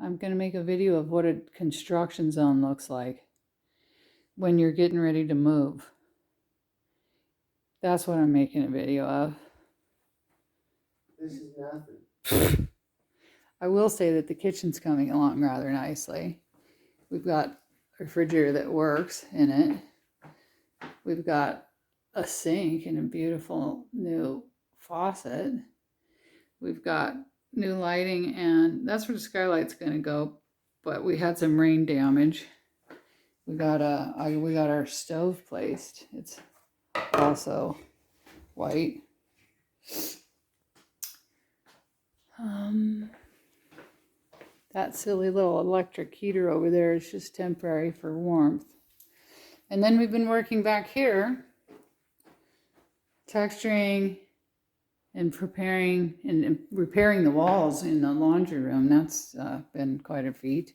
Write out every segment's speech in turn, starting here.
I'm going to make a video of what a construction zone looks like when you're getting ready to move. That's what I'm making a video of. This is nothing. I will say that the kitchen's coming along rather nicely. We've got a refrigerator that works in it. We've got a sink and a beautiful new faucet. We've got new lighting, and that's where the skylight's going to go. But we had some rain damage. We got our stove placed. It's also white. That silly little electric heater over there is just temporary for warmth. And then we've been working back here, texturing and preparing and repairing the walls in the laundry room. That's been quite a feat.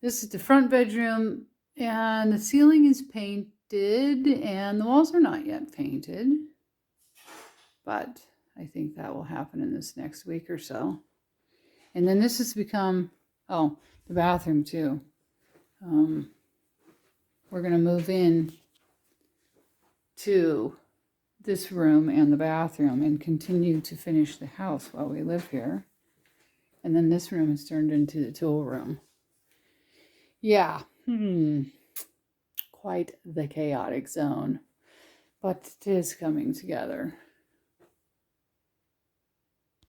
This is the front bedroom, and the ceiling is painted, and the walls are not yet painted. But I think that will happen in this next week or so. And then this has become, the bathroom too. We're going to move in to this room and the bathroom and continue to finish the house while we live here. And then this room is turned into the tool room. Yeah, quite the chaotic zone, but it is coming together.